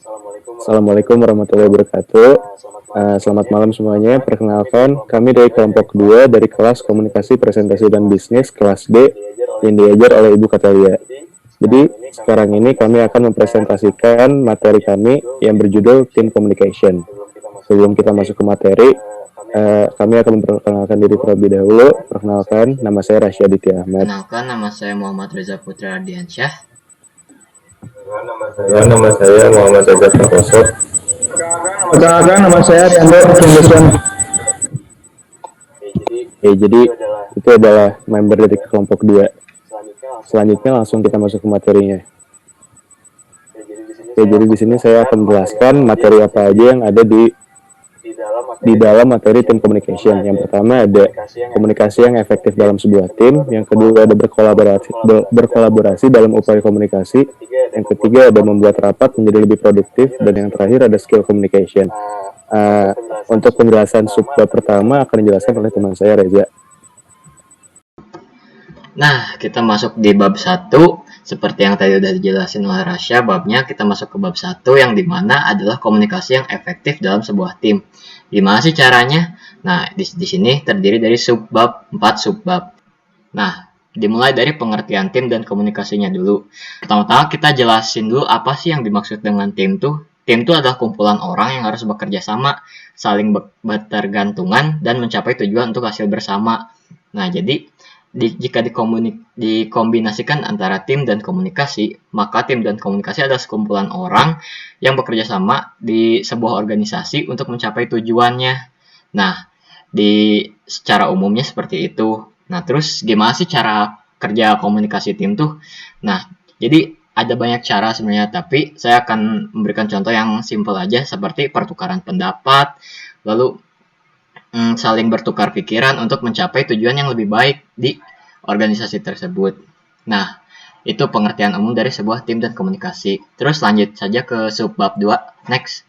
Assalamualaikum warahmatullahi wabarakatuh. Selamat malam semuanya. Perkenalkan, kami dari kelompok 2 dari kelas Komunikasi Presentasi dan Bisnis kelas D yang diajar oleh Ibu Katalia. Jadi, sekarang ini kami akan mempresentasikan materi kami yang berjudul Team Communication. Sebelum kita masuk ke materi, kami akan memperkenalkan diri terlebih dahulu. Perkenalkan, nama saya Rasya Aditya Ahmad. Kenalkan, nama saya Muhammad Reza Putra Ardiansyah. Nama saya Muhammad Reza Prakoso. Perkenalkan, nama saya Riando Kindeson. Jadi itu adalah member dari kelompok 2. Selanjutnya langsung kita masuk ke materinya. Jadi di sini saya akan menjelaskan materi apa aja yang ada di dalam materi Team Communication. Yang pertama ada komunikasi yang efektif dalam sebuah tim. Yang kedua ada berkolaborasi dalam upaya komunikasi. Yang ketiga ada membuat rapat menjadi lebih produktif. Dan yang terakhir ada skill communication. Untuk penjelasan subbab pertama akan dijelaskan oleh teman saya Reza. Nah, kita masuk di bab 1. Seperti yang tadi udah dijelasin oleh Rasya, babnya kita masuk ke bab 1 yang dimana adalah komunikasi yang efektif dalam sebuah tim. Gimana sih caranya? Nah, di sini terdiri dari subbab, 4 subbab. Nah, dimulai dari pengertian tim dan komunikasinya dulu. Pertama-tama kita jelasin dulu apa sih yang dimaksud dengan tim tuh. Tim itu adalah kumpulan orang yang harus bekerja sama, saling bertergantungan, dan mencapai tujuan untuk hasil bersama. Nah, jadi jika dikombinasikan antara tim dan komunikasi, maka tim dan komunikasi adalah sekumpulan orang yang bekerja sama di sebuah organisasi untuk mencapai tujuannya. Nah, secara umumnya seperti itu. Nah, terus gimana sih cara kerja komunikasi tim tuh? Nah, jadi ada banyak cara sebenarnya, tapi saya akan memberikan contoh yang simpel aja seperti pertukaran pendapat, lalu saling bertukar pikiran untuk mencapai tujuan yang lebih baik di organisasi tersebut. Nah, itu pengertian umum dari sebuah tim dan komunikasi. Terus lanjut saja ke subbab 2. Next.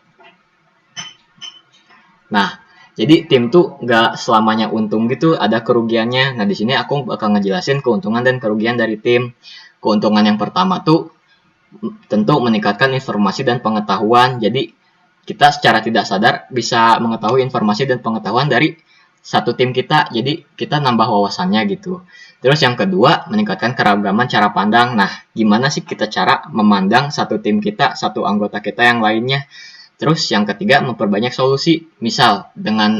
Nah, jadi tim tuh nggak selamanya untung gitu, ada kerugiannya. Nah, di sini aku bakal ngejelasin keuntungan dan kerugian dari tim. Keuntungan yang pertama tuh tentu meningkatkan informasi dan pengetahuan. Jadi, kita secara tidak sadar bisa mengetahui informasi dan pengetahuan dari satu tim kita, jadi kita nambah wawasannya gitu. Terus yang kedua, meningkatkan keragaman cara pandang. Nah, gimana sih kita cara memandang satu tim kita, satu anggota kita yang lainnya. Terus yang ketiga, memperbanyak solusi. Misal, dengan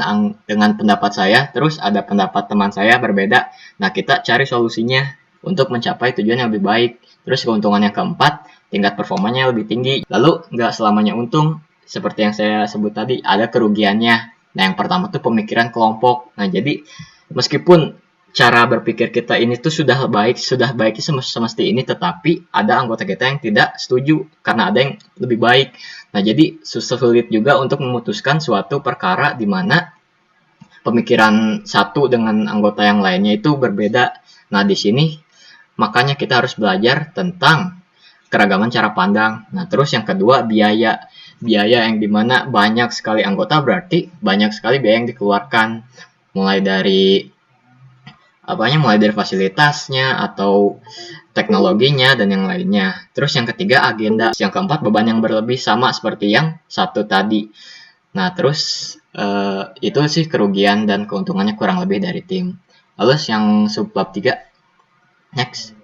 pendapat saya, terus ada pendapat teman saya berbeda. Nah, kita cari solusinya untuk mencapai tujuan yang lebih baik. Terus keuntungan yang keempat, tingkat performanya lebih tinggi. Lalu, nggak selamanya untung. Seperti yang saya sebut tadi, ada kerugiannya. Nah, yang pertama tuh pemikiran kelompok. Nah, jadi meskipun cara berpikir kita ini tuh sudah baiknya semesti ini, tetapi ada anggota kita yang tidak setuju karena ada yang lebih baik. Nah, jadi sulit juga untuk memutuskan suatu perkara di mana pemikiran satu dengan anggota yang lainnya itu berbeda. Nah, di sini makanya kita harus belajar tentang keragaman cara pandang. Nah, terus yang kedua, biaya yang dimana banyak sekali anggota berarti banyak sekali biaya yang dikeluarkan, mulai dari fasilitasnya atau teknologinya dan yang lainnya. Terus yang ketiga, agenda. Yang keempat, beban yang berlebih, sama seperti yang satu tadi. Nah, terus itu sih kerugian dan keuntungannya kurang lebih dari tim. Lalu yang subbab 3. Next.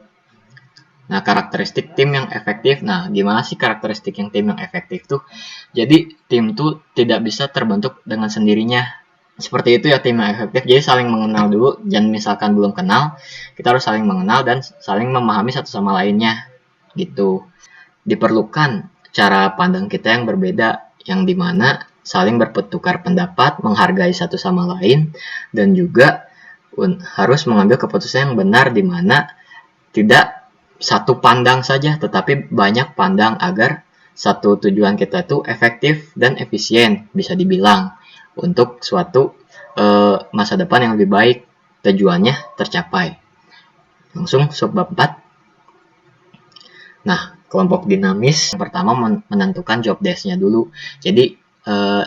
Nah, karakteristik tim yang efektif. Nah, gimana sih karakteristik yang tim yang efektif tuh? Jadi, tim tuh tidak bisa terbentuk dengan sendirinya. Seperti itu ya tim yang efektif. Jadi, saling mengenal dulu. Dan misalkan belum kenal, kita harus saling mengenal dan saling memahami satu sama lainnya. Gitu. Diperlukan cara pandang kita yang berbeda, yang dimana saling bertukar pendapat, menghargai satu sama lain, dan juga harus mengambil keputusan yang benar, dimana tidak satu pandang saja, tetapi banyak pandang agar satu tujuan kita itu efektif dan efisien, bisa dibilang, untuk suatu masa depan yang lebih baik, tujuannya tercapai. Langsung subbab 4. Nah, kelompok dinamis, yang pertama menentukan job desk-nya dulu. Jadi,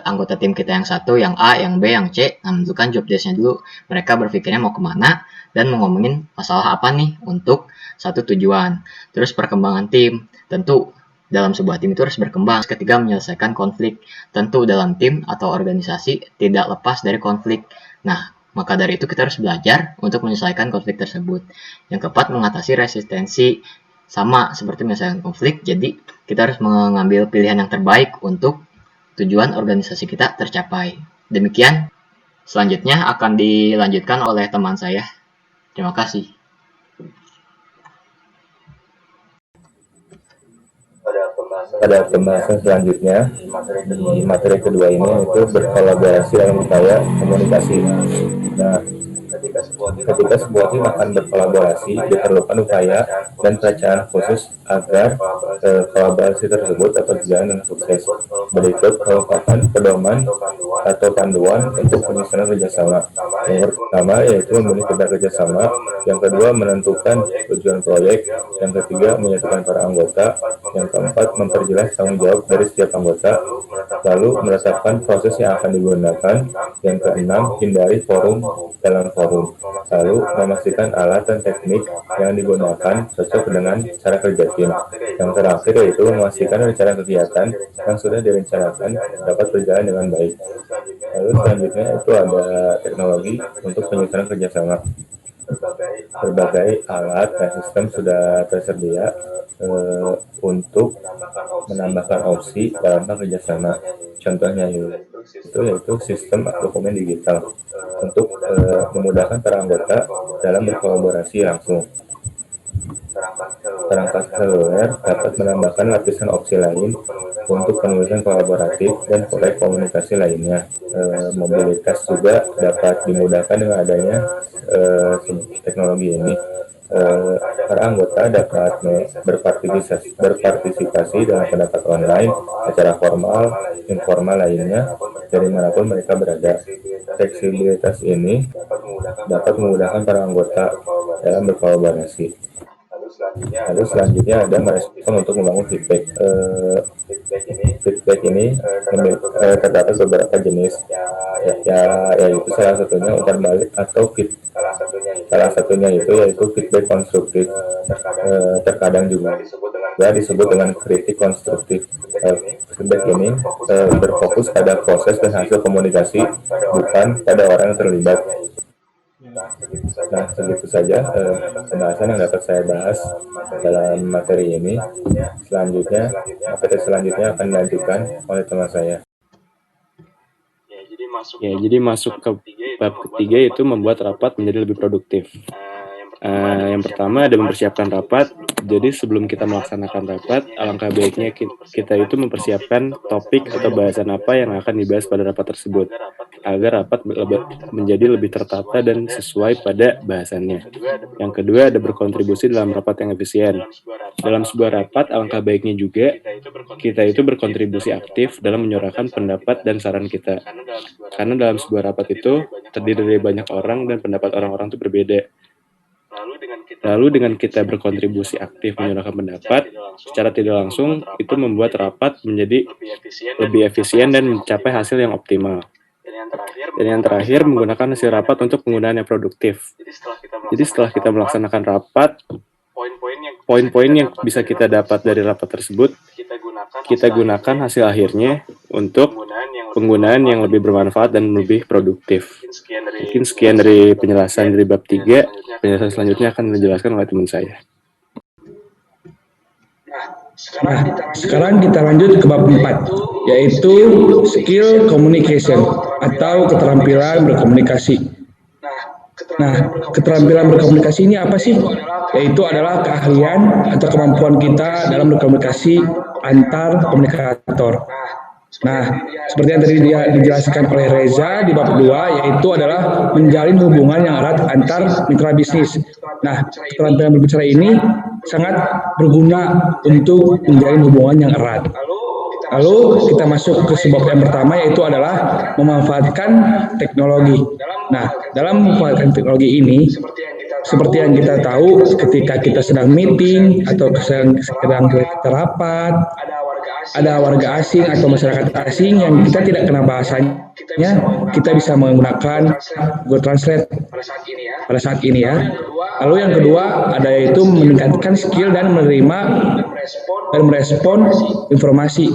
anggota tim kita yang satu, yang A, yang B, yang C, menentukan job desk-nya dulu. Mereka berpikirnya mau kemana, dan mau ngomongin masalah apa nih untuk satu tujuan. Terus perkembangan tim, tentu dalam sebuah tim itu harus berkembang. Ketiga, menyelesaikan konflik. Tentu dalam tim atau organisasi tidak lepas dari konflik. Nah, maka dari itu kita harus belajar untuk menyelesaikan konflik tersebut. Yang keempat, mengatasi resistensi. Sama seperti menyelesaikan konflik, jadi kita harus mengambil pilihan yang terbaik untuk tujuan organisasi kita tercapai. Demikian, selanjutnya akan dilanjutkan oleh teman saya. Terima kasih. Pada pembahasan selanjutnya, di materi kedua ini yaitu berkolaborasi dalam upaya komunikasi. Nah, ketika sebuah tim akan berkolaborasi, diperlukan upaya dan perencanaan khusus agar kolaborasi tersebut dapat berjalan dengan sukses. Berikut merupakan pedoman atau panduan untuk penyusunan kerjasama. Yang pertama yaitu memilih kita kerjasama, yang kedua menentukan tujuan proyek, yang ketiga menyatukan para anggota, yang keempat memperjelas tanggung jawab dari setiap anggota, lalu menetapkan proses yang akan digunakan, yang keenam hindari forum dalam forum, lalu memastikan alat dan teknik yang digunakan cocok dengan cara kerja tim. Yang terakhir yaitu memastikan rencana kegiatan yang sudah direncanakan dapat berjalan dengan baik. Lalu selanjutnya itu ada teknologi untuk penyusunan kerjasama. Berbagai alat dan sistem sudah tersedia untuk menambahkan opsi dalam kerjasama. Contohnya yaitu sistem dokumen digital untuk memudahkan para anggota dalam berkolaborasi langsung. Perangkat seluler dapat menambahkan lapisan opsi lain untuk penulisan kolaboratif dan proyek komunikasi lainnya. Mobilitas juga dapat dimudahkan dengan adanya teknologi ini. Para anggota dapat berpartisipasi dalam pendapat online, acara formal, informal lainnya, dari manapun mereka berada. Fleksibilitas ini dapat memudahkan para anggota dalam berkolaborasi. Lalu selanjutnya ada merespon untuk membangun feedback. Feedback ini terdapat beberapa jenis, yaitu salah satunya umpan balik atau salah satunya yaitu feedback konstruktif. Terkadang juga disebut dengan kritik konstruktif. Feedback ini berfokus pada proses dan hasil komunikasi, bukan pada orang yang terlibat. Nah, segitu saja pembahasan yang dapat saya bahas dalam materi ini. Materi selanjutnya akan dilanjutkan oleh teman saya. Jadi masuk ke bab ketiga yaitu membuat rapat menjadi lebih produktif. Yang pertama ada mempersiapkan rapat. Jadi sebelum kita melaksanakan rapat, alangkah baiknya kita itu mempersiapkan topik atau bahasan apa yang akan dibahas pada rapat tersebut, agar rapat menjadi lebih tertata dan sesuai pada bahasannya. Yang kedua ada berkontribusi dalam rapat yang efisien. Dalam sebuah rapat, alangkah baiknya juga kita itu berkontribusi aktif dalam menyuarakan pendapat dan saran kita. Karena dalam sebuah rapat itu terdiri dari banyak orang dan pendapat orang-orang itu berbeda. Lalu dengan kita berkontribusi aktif menyuarakan pendapat, secara tidak langsung itu membuat rapat menjadi lebih efisien dan mencapai hasil yang optimal. Dan yang terakhir, menggunakan hasil rapat untuk penggunaan yang produktif. Jadi setelah kita melaksanakan rapat, poin-poin yang bisa kita dapat dari rapat tersebut, kita gunakan hasil akhirnya untuk penggunaan yang lebih bermanfaat dan lebih produktif. Mungkin sekian dari penjelasan dari bab 3. Penjelasan selanjutnya akan dijelaskan oleh teman saya. Nah, sekarang kita lanjut ke bab 4, yaitu skill communication atau keterampilan berkomunikasi. Nah, keterampilan berkomunikasi ini apa sih? Yaitu adalah keahlian atau kemampuan kita dalam berkomunikasi antar komunikator. Nah, seperti yang tadi dijelaskan oleh Reza di bab 2, yaitu adalah menjalin hubungan yang erat antar mitra bisnis. Nah, keterampilan berbicara ini sangat berguna untuk menjalin hubungan yang erat. Lalu kita masuk ke sebab yang pertama, yaitu adalah memanfaatkan teknologi. Nah, dalam memanfaatkan teknologi ini, seperti yang kita tahu, ketika kita sedang meeting atau sedang kita rapat, ada warga asing atau masyarakat asing yang kita tidak kenal bahasanya, kita bisa menggunakan Google Translate pada saat ini ya. Lalu yang kedua ada yaitu meningkatkan skill dan menerima dan merespon informasi.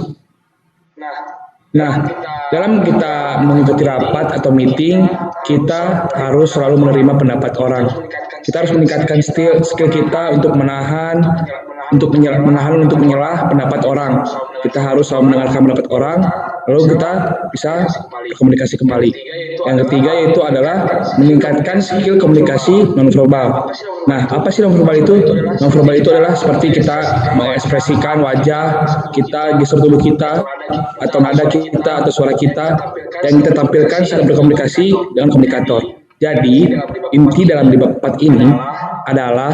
Nah, dalam kita mengikuti rapat atau meeting, kita harus selalu menerima pendapat orang. Kita harus meningkatkan skill kita untuk menahan, untuk menyelah pendapat orang. Kita harus selalu mendengarkan pendapat orang, lalu kita bisa berkomunikasi kembali. Yang ketiga yaitu adalah meningkatkan skill komunikasi nonverbal. Nah, apa sih nonverbal itu? Nonverbal itu adalah seperti kita mengekspresikan wajah kita, gestur tubuh kita, atau nada kita, atau suara kita, yang kita tampilkan saat berkomunikasi dengan komunikator. Jadi, inti dalam debat ini adalah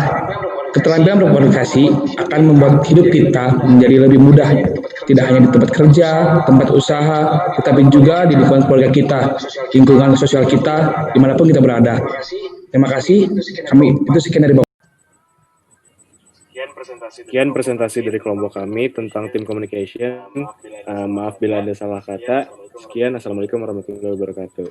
keterampilan berkomunikasi akan membuat hidup kita menjadi lebih mudah, tidak hanya di tempat kerja, tempat usaha, tetapi juga di lingkungan keluarga kita, lingkungan sosial kita, dimanapun kita berada. Terima kasih. Itu sekian dari Bapak. Sekian presentasi dari kelompok kami tentang tim communication. Maaf bila ada salah kata. Sekian, Assalamualaikum warahmatullahi wabarakatuh.